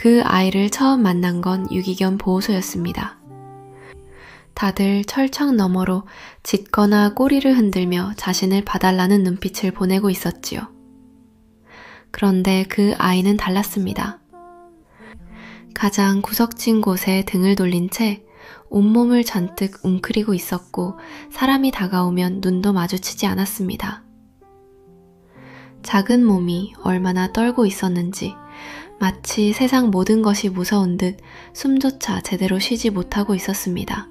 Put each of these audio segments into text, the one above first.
그 아이를 처음 만난 건 유기견 보호소였습니다. 다들 철창 너머로 짖거나 꼬리를 흔들며 자신을 봐달라는 눈빛을 보내고 있었지요. 그런데 그 아이는 달랐습니다. 가장 구석진 곳에 등을 돌린 채 온몸을 잔뜩 웅크리고 있었고 사람이 다가오면 눈도 마주치지 않았습니다. 작은 몸이 얼마나 떨고 있었는지 마치 세상 모든 것이 무서운 듯 숨조차 제대로 쉬지 못하고 있었습니다.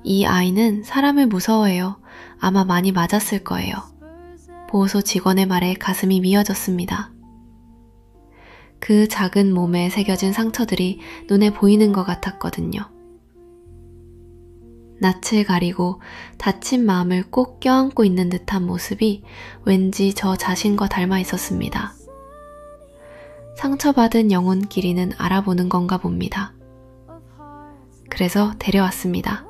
이 아이는 사람을 무서워해요. 아마 많이 맞았을 거예요. 보호소 직원의 말에 가슴이 미어졌습니다. 그 작은 몸에 새겨진 상처들이 눈에 보이는 것 같았거든요. 낯을 가리고 다친 마음을 꼭 껴안고 있는 듯한 모습이 왠지 저 자신과 닮아 있었습니다. 상처받은 영혼끼리는 알아보는 건가 봅니다. 그래서 데려왔습니다.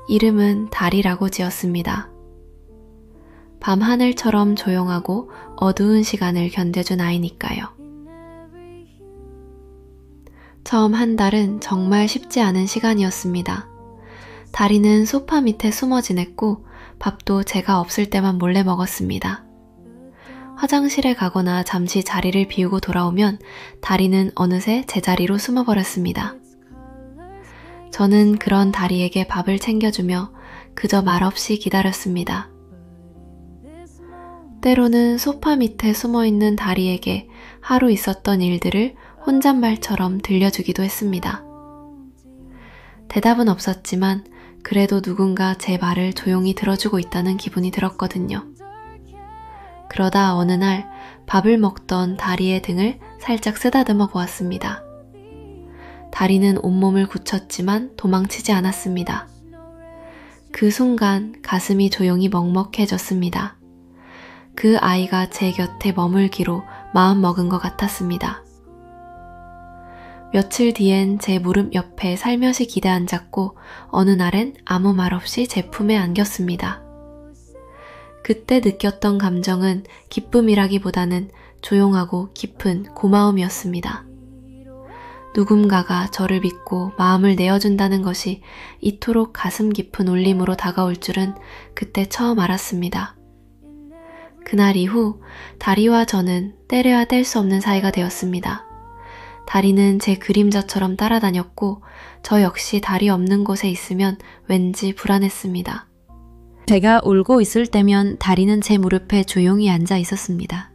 이름은 달이라고 지었습니다. 밤하늘처럼 조용하고 어두운 시간을 견뎌준 아이니까요. 처음 한 달은 정말 쉽지 않은 시간이었습니다. 다리는 소파 밑에 숨어 지냈고 밥도 제가 없을 때만 몰래 먹었습니다. 화장실에 가거나 잠시 자리를 비우고 돌아오면 다리는 어느새 제자리로 숨어버렸습니다. 저는 그런 다리에게 밥을 챙겨주며 그저 말없이 기다렸습니다. 때로는 소파 밑에 숨어있는 다리에게 하루 있었던 일들을 혼잣말처럼 들려주기도 했습니다. 대답은 없었지만 그래도 누군가 제 말을 조용히 들어주고 있다는 기분이 들었거든요. 그러다 어느 날 밥을 먹던 다리의 등을 살짝 쓰다듬어 보았습니다. 다리는 온몸을 굳혔지만 도망치지 않았습니다. 그 순간 가슴이 조용히 먹먹해졌습니다. 그 아이가 제 곁에 머물기로 마음먹은 것 같았습니다. 며칠 뒤엔 제 무릎 옆에 살며시 기대앉았고 어느 날엔 아무 말 없이 제 품에 안겼습니다. 그때 느꼈던 감정은 기쁨이라기보다는 조용하고 깊은 고마움이었습니다. 누군가가 저를 믿고 마음을 내어준다는 것이 이토록 가슴 깊은 울림으로 다가올 줄은 그때 처음 알았습니다. 그날 이후 다리와 저는 떼려야 뗄 수 없는 사이가 되었습니다. 다리는 제 그림자처럼 따라다녔고 저 역시 다리 없는 곳에 있으면 왠지 불안했습니다. 제가 울고 있을 때면 다리는 제 무릎에 조용히 앉아 있었습니다.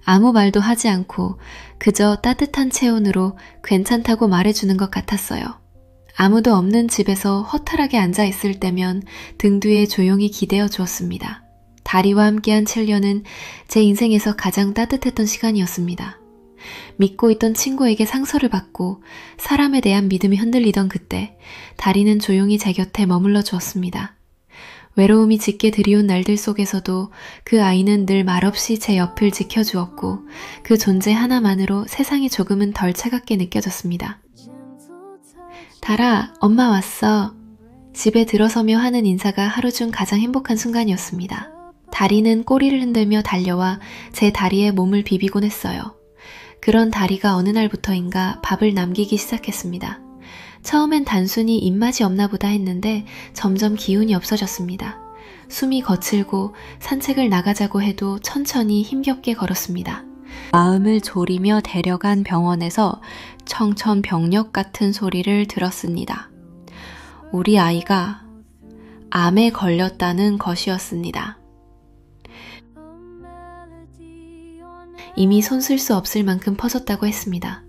아무 말도 하지 않고 그저 따뜻한 체온으로 괜찮다고 말해주는 것 같았어요. 아무도 없는 집에서 허탈하게 앉아 있을 때면 등 뒤에 조용히 기대어 주었습니다. 다리와 함께한 7년은 제 인생에서 가장 따뜻했던 시간이었습니다. 믿고 있던 친구에게 상처를 받고 사람에 대한 믿음이 흔들리던 그때 다리는 조용히 제 곁에 머물러 주었습니다. 외로움이 짙게 드리운 날들 속에서도 그 아이는 늘 말없이 제 옆을 지켜주었고 그 존재 하나만으로 세상이 조금은 덜 차갑게 느껴졌습니다. 달아, 엄마 왔어. 집에 들어서며 하는 인사가 하루 중 가장 행복한 순간이었습니다. 다리는 꼬리를 흔들며 달려와 제 다리에 몸을 비비곤 했어요. 그런 다리가 어느 날부터인가 밥을 남기기 시작했습니다. 처음엔 단순히 입맛이 없나 보다 했는데 점점 기운이 없어졌습니다. 숨이 거칠고 산책을 나가자고 해도 천천히 힘겹게 걸었습니다. 마음을 졸이며 데려간 병원에서 청천벽력 같은 소리를 들었습니다. 우리 아이가 암에 걸렸다는 것이었습니다. 이미 손쓸 수 없을 만큼 퍼졌다고 했습니다.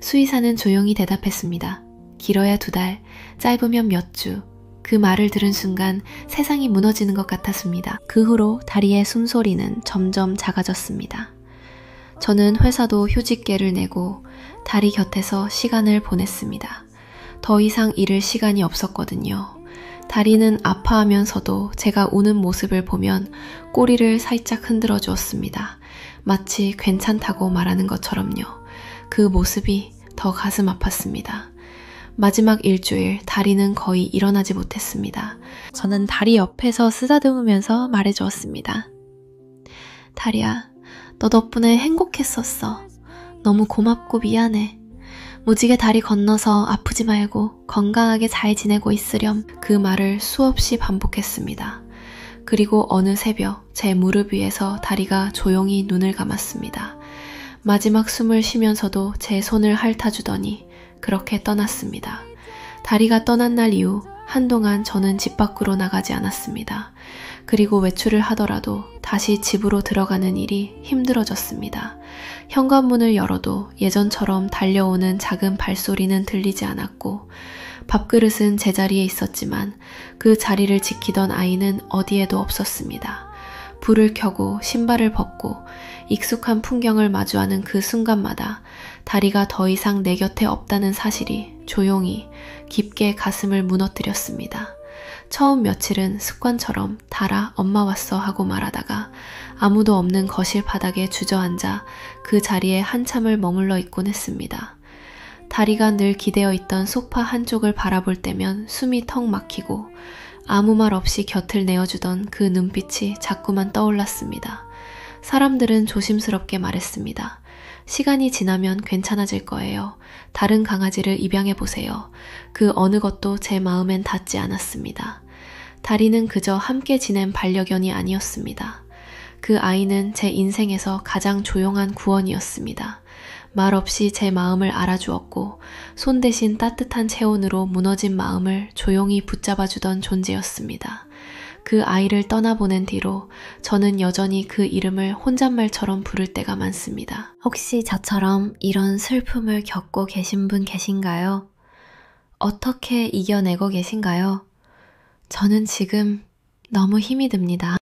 수의사는 조용히 대답했습니다. 길어야 2달, 짧으면 몇 주. 그 말을 들은 순간 세상이 무너지는 것 같았습니다. 그 후로 다리의 숨소리는 점점 작아졌습니다. 저는 회사도 휴직계를 내고 다리 곁에서 시간을 보냈습니다. 더 이상 잃을 시간이 없었거든요. 다리는 아파하면서도 제가 우는 모습을 보면 꼬리를 살짝 흔들어 주었습니다. 마치 괜찮다고 말하는 것처럼요. 그 모습이 더 가슴 아팠습니다. 마지막 일주일 다리는 거의 일어나지 못했습니다. 저는 다리 옆에서 쓰다듬으면서 말해주었습니다. 다리야, 너 덕분에 행복했었어. 너무 고맙고 미안해. 무지개 다리 건너서 아프지 말고 건강하게 잘 지내고 있으렴. 그 말을 수없이 반복했습니다. 그리고 어느 새벽 제 무릎 위에서 다리가 조용히 눈을 감았습니다. 마지막 숨을 쉬면서도 제 손을 핥아주더니 그렇게 떠났습니다. 다리가 떠난 날 이후 한동안 저는 집 밖으로 나가지 않았습니다. 그리고 외출을 하더라도 다시 집으로 들어가는 일이 힘들어졌습니다. 현관문을 열어도 예전처럼 달려오는 작은 발소리는 들리지 않았고 밥그릇은 제자리에 있었지만 그 자리를 지키던 아이는 어디에도 없었습니다. 불을 켜고 신발을 벗고 익숙한 풍경을 마주하는 그 순간마다 다리가 더 이상 내 곁에 없다는 사실이 조용히 깊게 가슴을 무너뜨렸습니다. 처음 며칠은 습관처럼 달아 엄마 왔어 하고 말하다가 아무도 없는 거실 바닥에 주저앉아 그 자리에 한참을 머물러 있곤 했습니다. 다리가 늘 기대어 있던 소파 한쪽을 바라볼 때면 숨이 턱 막히고 아무 말 없이 곁을 내어주던 그 눈빛이 자꾸만 떠올랐습니다. 사람들은 조심스럽게 말했습니다. 시간이 지나면 괜찮아질 거예요. 다른 강아지를 입양해보세요. 그 어느 것도 제 마음엔 닿지 않았습니다. 다리는 그저 함께 지낸 반려견이 아니었습니다. 그 아이는 제 인생에서 가장 조용한 구원이었습니다. 말없이 제 마음을 알아주었고 손 대신 따뜻한 체온으로 무너진 마음을 조용히 붙잡아주던 존재였습니다. 그 아이를 떠나보낸 뒤로 저는 여전히 그 이름을 혼잣말처럼 부를 때가 많습니다. 혹시 저처럼 이런 슬픔을 겪고 계신 분 계신가요? 어떻게 이겨내고 계신가요? 저는 지금 너무 힘이 듭니다.